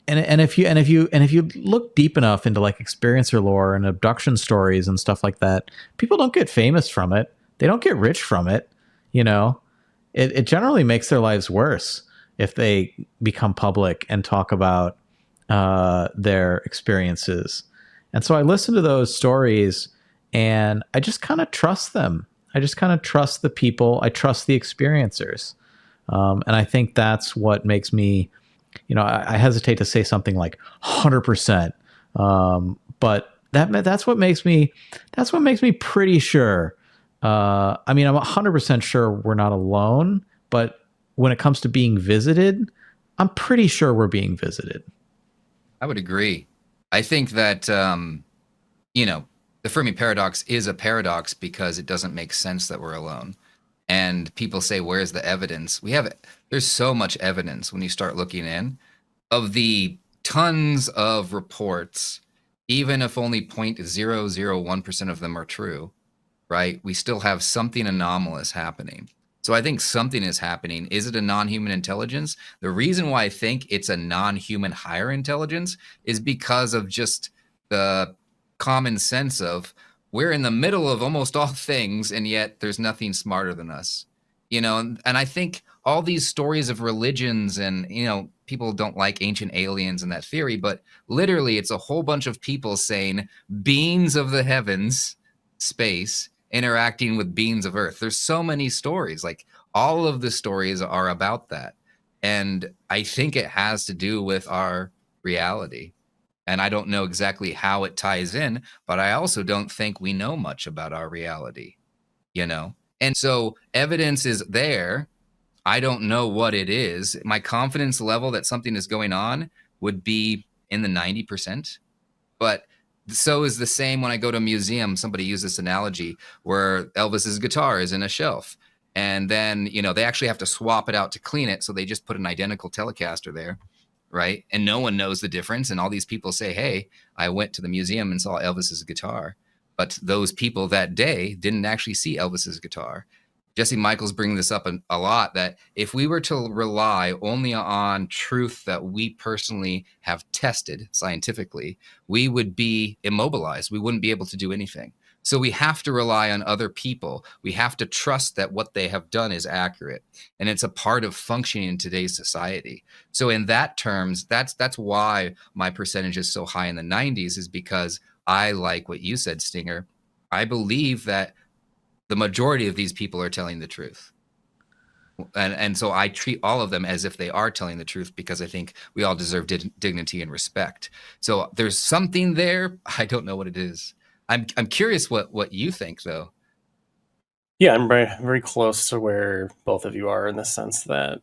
and if you look deep enough into like experiencer lore and abduction stories and stuff like that, people don't get famous from it. They don't get rich from it. You know, it generally makes their lives worse if they become public and talk about their experiences. And so I listen to those stories and I just kind of trust them. I just kind of trust the people. I trust the experiencers. And I think that's what makes me, you know, I hesitate to say something like 100%. But that's what makes me pretty sure. I mean, I'm 100% sure we're not alone, but when it comes to being visited, I'm pretty sure we're being visited. I would agree. I think that, you know, the Fermi paradox is a paradox because it doesn't make sense that we're alone. And people say, where's the evidence? There's so much evidence when you start looking in. Of the tons of reports, even if only 0.001% of them are true, right? We still have something anomalous happening. So I think something is happening. Is it a non-human intelligence? The reason why I think it's a non-human higher intelligence is because of just the common sense of we're in the middle of almost all things, and yet there's nothing smarter than us, you know. And I think all these stories of religions and, you know, people don't like ancient aliens and that theory, but literally it's a whole bunch of people saying beings of the heavens, space, interacting with beings of Earth. There's so many stories, like all of the stories are about that. And I think it has to do with our reality. And I don't know exactly how it ties in, but I also don't think we know much about our reality, you know? And so evidence is there. I don't know what it is. My confidence level that something is going on would be in the 90%. But so is the same when I go to a museum. Somebody used this analogy where Elvis's guitar is in a shelf. And then, you know, they actually have to swap it out to clean it. So they just put an identical Telecaster there. Right. And no one knows the difference. And all these people say, hey, I went to the museum and saw Elvis's guitar. But those people that day didn't actually see Elvis's guitar. Jesse Michaels bringing this up a lot, that if we were to rely only on truth that we personally have tested scientifically, we would be immobilized. We wouldn't be able to do anything. So we have to rely on other people. We have to trust that what they have done is accurate. And it's a part of functioning in today's society. So in that terms, that's why my percentage is so high in the 90s, is because I like what you said, Stinger. I believe that the majority of these people are telling the truth. And so I treat all of them as if they are telling the truth, because I think we all deserve dignity and respect. So there's something there. I don't know what it is. I'm curious what you think, though. Yeah, I'm very, very close to where both of you are, in the sense that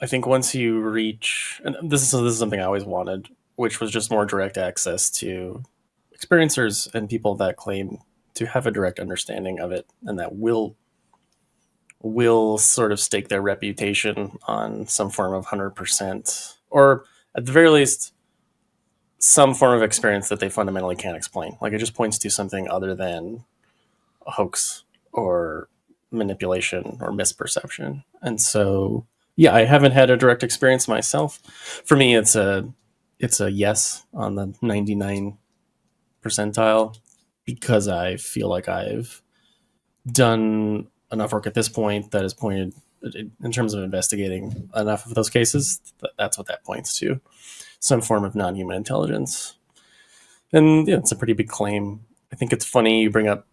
I think once you reach, and this is something I always wanted, which was just more direct access to experiencers and people that claim to have a direct understanding of it, and that will sort of stake their reputation on some form of 100%, or at the very least, some form of experience that they fundamentally can't explain. Like, it just points to something other than a hoax or manipulation or misperception. And so, yeah, I haven't had a direct experience myself. For me, it's a yes on the 99 percentile, because I feel like I've done enough work at this point that is pointed, in terms of investigating enough of those cases, that's what that points to, some form of non-human intelligence. And yeah, it's a pretty big claim. I think it's funny you bring up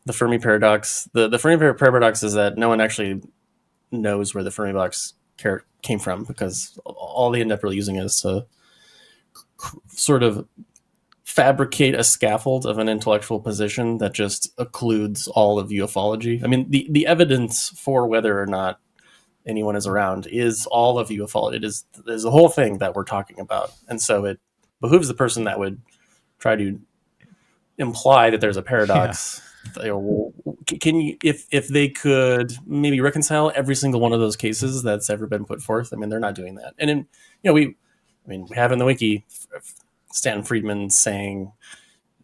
the Fermi paradox. The Fermi paradox is that no one actually knows where the Fermi box came from, because all they end up really using is to sort of fabricate a scaffold of an intellectual position that just occludes all of ufology. I mean, the evidence for whether or not anyone is around is all of ufology. It is the whole thing that we're talking about. And so it behooves the person that would try to imply that there's a paradox. Yeah. Can you, if they could maybe reconcile every single one of those cases that's ever been put forth? I mean, they're not doing that. And we have in the wiki Stan Friedman saying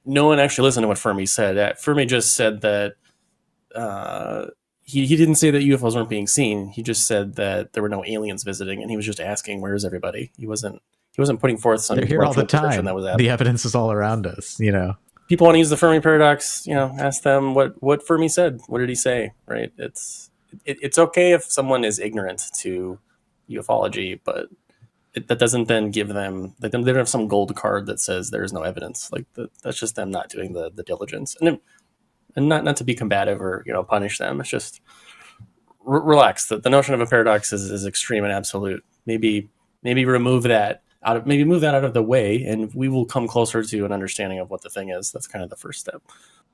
no one actually listened to what Fermi said. Fermi just said that he didn't say that UFOs weren't being seen. He just said that there were no aliens visiting, and he was just asking, "Where's everybody?" He wasn't putting forth some. They're here all the time. That was the evidence is all around us. People want to use the Fermi paradox. Ask them what Fermi said. What did he say? Right? It's okay if someone is ignorant to ufology, but that doesn't then give them, they don't have some gold card that says there is no evidence. Like that's just them not doing the diligence, and not to be combative or punish them. It's just relax. The notion of a paradox is extreme and absolute. Maybe remove that move that out of the way, and we will come closer to an understanding of what the thing is. That's kind of the first step.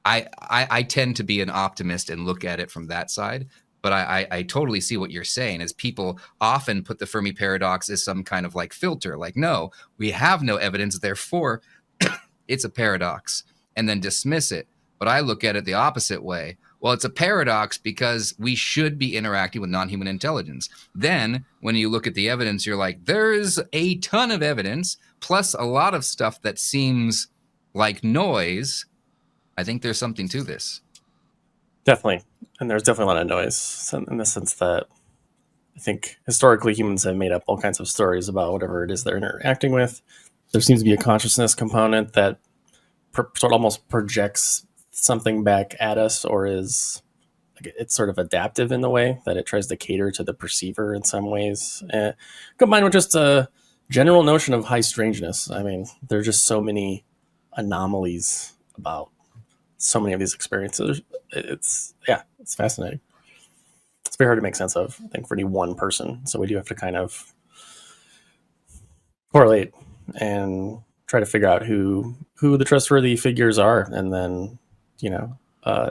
I tend to be an optimist and look at it from that side. But I totally see what you're saying, is people often put the Fermi paradox as some kind of like filter, like, no, we have no evidence, therefore it's a paradox, and then dismiss it. But I look at it the opposite way. Well, it's a paradox because we should be interacting with non-human intelligence. Then when you look at the evidence, you're like, there's a ton of evidence, plus a lot of stuff that seems like noise. I think there's something to this. Definitely. And there's definitely a lot of noise in the sense that I think historically humans have made up all kinds of stories about whatever it is they're interacting with. There seems to be a consciousness component that sort of almost projects something back at us, or is it's sort of adaptive in the way that it tries to cater to the perceiver in some ways. Combined with just a general notion of high strangeness. I mean, there are just so many anomalies about so many of these experiences. It's fascinating. It's very hard to make sense of, I think, for any one person. So we do have to kind of correlate and try to figure out who the trustworthy figures are, and then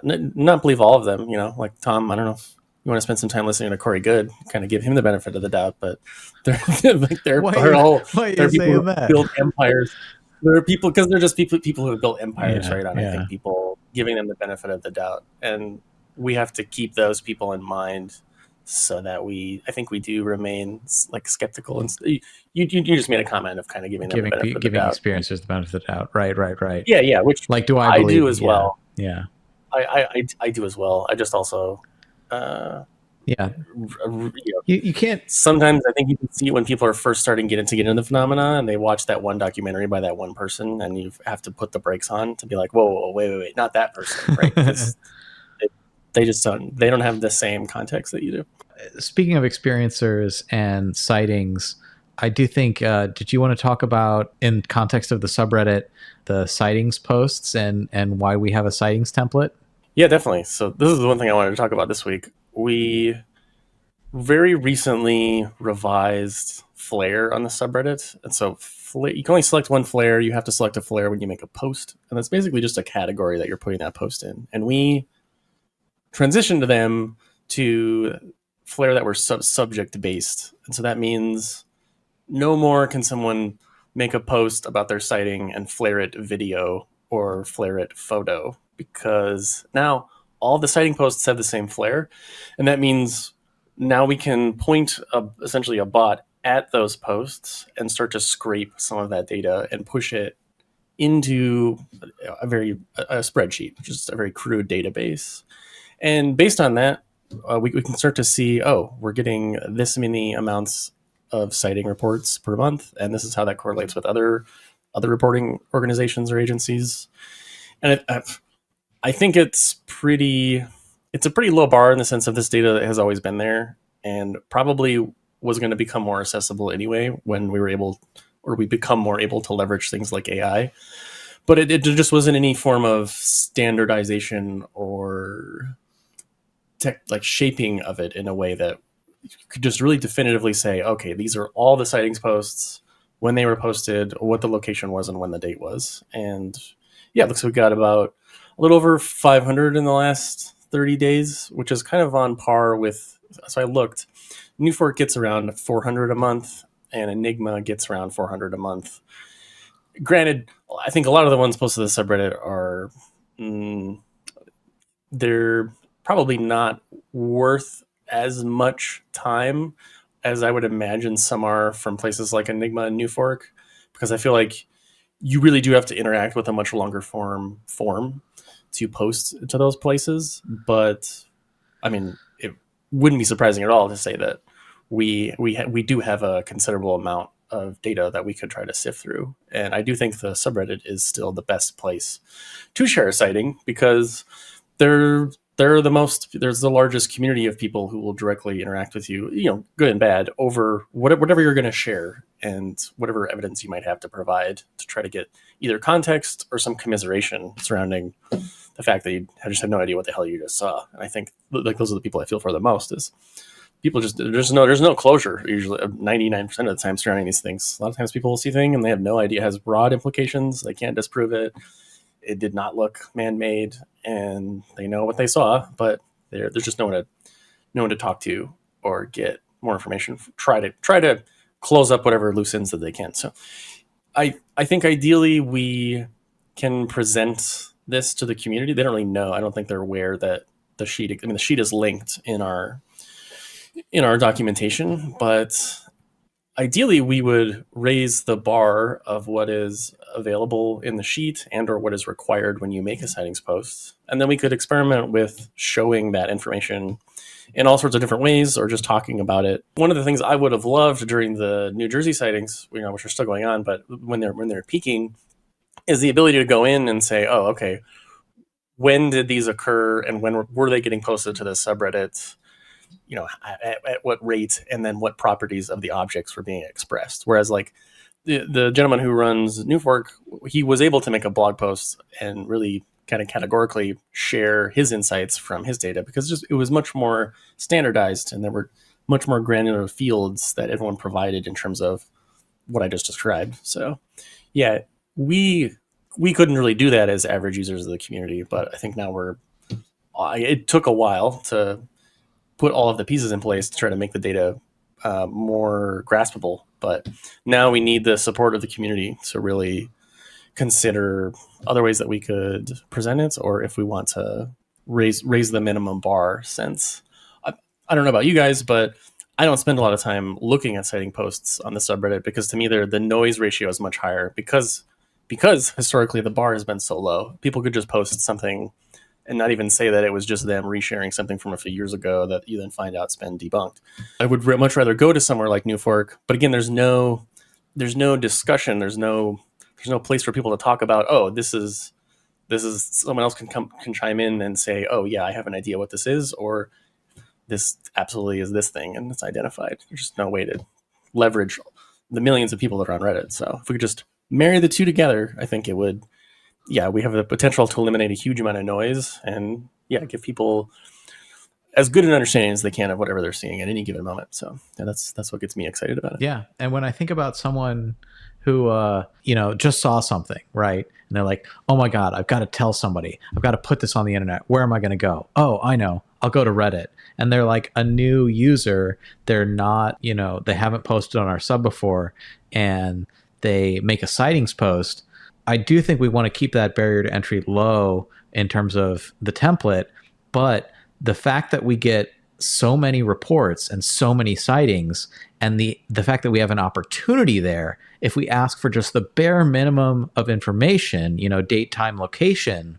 not believe all of them. Like Tom, I don't know if you want to spend some time listening to Corey Good, kind of give him the benefit of the doubt, but they're people who build empires. There are people, because they're just people who have built empires, right? I think people giving them the benefit of the doubt, and we have to keep those people in mind so that I think we do remain like skeptical. And you just made a comment of kind of giving them the benefit of the doubt. Experiencers the benefit of the doubt, right. Yeah. Which like, do I do as well. Yeah. I do as well. I just also. You can't. Sometimes I think you can see when people are first starting to get into the phenomena, and they watch that one documentary by that one person, and you have to put the brakes on to be like, whoa, wait, not that person, right? Because they just don't have the same context that you do. Speaking of experiencers and sightings, I do think, did you want to talk about, in context of the subreddit, the sightings posts and why we have a sightings template? Yeah, definitely. So this is the one thing I wanted to talk about this week. We very recently revised flare on the subreddit. And so you can only select one flare. You have to select a flare when you make a post. And that's basically just a category that you're putting that post in. And we transitioned them to flare that were subject based. And so that means no more can someone make a post about their sighting and flare it video or flare it photo, because now all the sighting posts have the same flare. And that means now we can point essentially a bot at those posts and start to scrape some of that data and push it into a spreadsheet, which is a very crude database. And based on that, we can start to see, we're getting this many amounts of sighting reports per month, and this is how that correlates with other reporting organizations or agencies. And I think it's a pretty low bar in the sense of this data that has always been there and probably was going to become more accessible anyway when we become more able to leverage things like AI. But it just wasn't any form of standardization or shaping of it in a way that you could just really definitively say, okay, these are all the sightings posts, when they were posted, what the location was, and when the date was. And yeah, it looks like we got about a little over 500 in the last 30 days, which is kind of on par with, so I looked, Newfork gets around 400 a month, and Enigma gets around 400 a month. Granted, I think a lot of the ones posted to the subreddit are, they're probably not worth as much time as I would imagine some are from places like Enigma and Newfork, because I feel like you really do have to interact with a much longer form to post to those places. But I mean, it wouldn't be surprising at all to say that we do have a considerable amount of data that we could try to sift through. And I do think the subreddit is still the best place to share a sighting, because there's the largest community of people who will directly interact with you, good and bad, over whatever you're going to share and whatever evidence you might have to provide to try to get either context or some commiseration surrounding the fact that you just have no idea what the hell you just saw. And I think those are the people I feel for the most, is people just, there's no closure usually 99% of the time surrounding these things. A lot of times people will see things and they have no idea it has broad implications. They can't disprove it. It did not look man-made, and they know what they saw, but there's just no one to talk to or get more information. Try to close up whatever loose ends that they can. So I think ideally we can present this to the community. They don't really know. I don't think they're aware that the sheet is linked in our documentation, but ideally we would raise the bar of what is available in the sheet and or what is required when you make a sightings post. And then we could experiment with showing that information in all sorts of different ways, or just talking about it. One of the things I would have loved during the New Jersey sightings, which are still going on, but when they're peaking, is the ability to go in and say, oh, okay, when did these occur and when were they getting posted to the subreddit? At what rate, and then what properties of the objects were being expressed. Whereas like the gentleman who runs Newfork, he was able to make a blog post and really kind of categorically share his insights from his data, because it was much more standardized and there were much more granular fields that everyone provided in terms of what I just described. So yeah, we couldn't really do that as average users of the community, but I think now it took a while to put all of the pieces in place to try to make the data more graspable. But now we need the support of the community to really consider other ways that we could present it, or if we want to raise the minimum bar. Since I don't know about you guys, but I don't spend a lot of time looking at sighting posts on the subreddit, because to me the noise ratio is much higher, because historically the bar has been so low. People could just post something and not even say that it was just them resharing something from a few years ago that you then find out's been debunked. I would much rather go to somewhere like Newfork, but again, there's no discussion. There's no place for people to talk about, oh, this is someone else can chime in and say, oh yeah, I have an idea what this is, or this absolutely is this thing and it's identified. There's just no way to leverage the millions of people that are on Reddit. So if we could just marry the two together, I think it would. Yeah, we have the potential to eliminate a huge amount of noise and give people as good an understanding as they can of whatever they're seeing at any given moment. So yeah, that's what gets me excited about it. Yeah, and when I think about someone who just saw something, right, and they're like, oh my God, I've got to tell somebody, I've got to put this on the internet. Where am I going to go? Oh, I know. I'll go to Reddit, and they're like a new user. They're not, they haven't posted on our sub before, and they make a sightings post. I do think we want to keep that barrier to entry low in terms of the template, but the fact that we get so many reports and so many sightings, and the fact that we have an opportunity there, if we ask for just the bare minimum of information, date, time, location,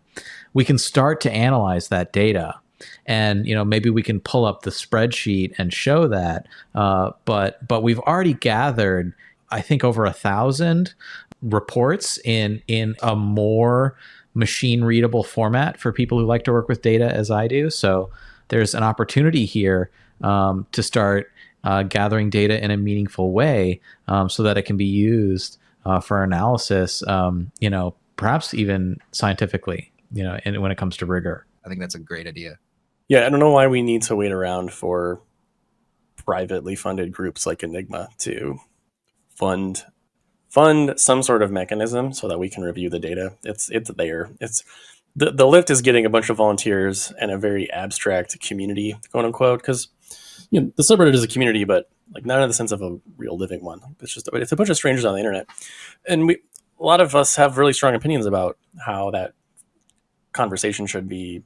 we can start to analyze that data. And maybe we can pull up the spreadsheet and show that. But we've already gathered, I think, over 1,000 reports in a more machine readable format for people who like to work with data as I do. So there's an opportunity here to start gathering data in a meaningful way, so that it can be used for analysis, perhaps even scientifically, and when it comes to rigor. I think that's a great idea. Yeah, I don't know why we need to wait around for privately funded groups like Enigma to fund some sort of mechanism so that we can review the data. It's there. It's the lift is getting a bunch of volunteers and a very abstract community, quote unquote, because the subreddit is a community, but like not in the sense of a real living one. It's a bunch of strangers on the internet, and a lot of us have really strong opinions about how that conversation should be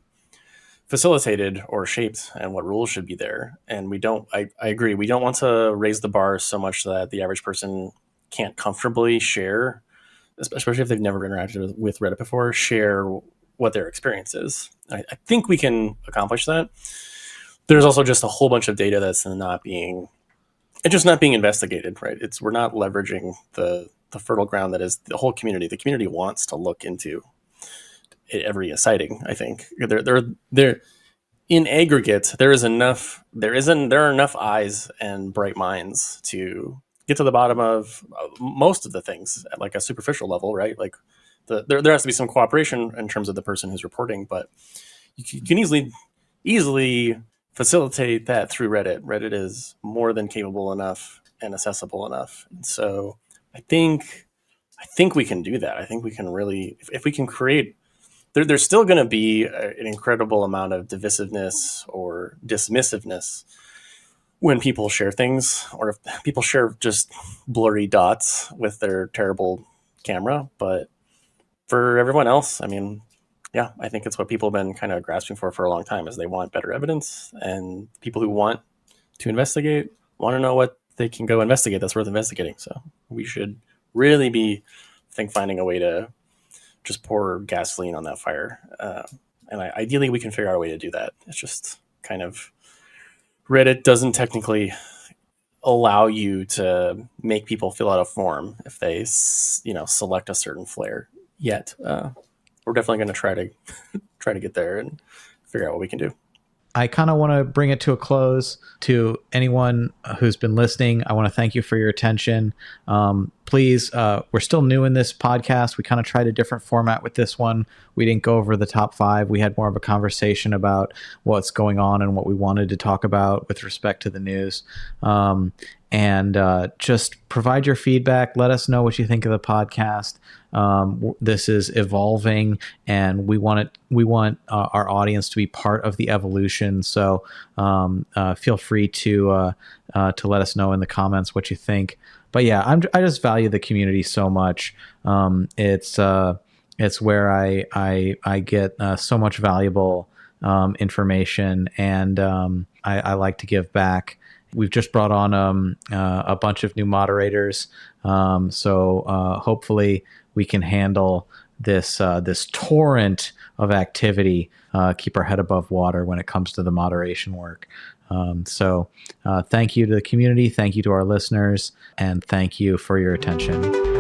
facilitated or shaped and what rules should be there. And I agree, we don't want to raise the bar so much that the average person can't comfortably share, especially if they've never interacted with Reddit before, share what their experience is. I think we can accomplish that. There's also just a whole bunch of data that's not being investigated, right? We're not leveraging the fertile ground that is the whole community. The community wants to look into every sighting. I think there in aggregate there are enough eyes and bright minds to get to the bottom of most of the things at like a superficial level, right? Like there has to be some cooperation in terms of the person who's reporting, but you can easily facilitate that through Reddit. Reddit is more than capable enough and accessible enough. And so I think we can do that. I think we can really, if we can create, there's still going to be an incredible amount of divisiveness or dismissiveness when people share things, or if people share just blurry dots with their terrible camera. But for everyone else, I mean, yeah, I think it's what people have been kind of grasping for a long time, is they want better evidence, and people who want to investigate want to know what they can go investigate that's worth investigating. So we should really be, finding a way to just pour gasoline on that fire. And ideally we can figure out a way to do that. It's just kind of, Reddit doesn't technically allow you to make people fill out a form if they, select a certain flare yet. We're definitely going to try to get there and figure out what we can do. I kind of want to bring it to a close. To anyone who's been listening, I want to thank you for your attention. Please, we're still new in this podcast. We kind of tried a different format with this one. We didn't go over the top 5. We had more of a conversation about what's going on and what we wanted to talk about with respect to the news. And just provide your feedback. Let us know what you think of the podcast. This is evolving, and we want our audience to be part of the evolution. So feel free to let us know in the comments what you think. But yeah, I just value the community so much. It's where I get so much valuable information, and I like to give back. We've just brought on a bunch of new moderators, so hopefully we can handle this torrent of activity, keep our head above water when it comes to the moderation work. So thank you to the community, thank you to our listeners, and thank you for your attention.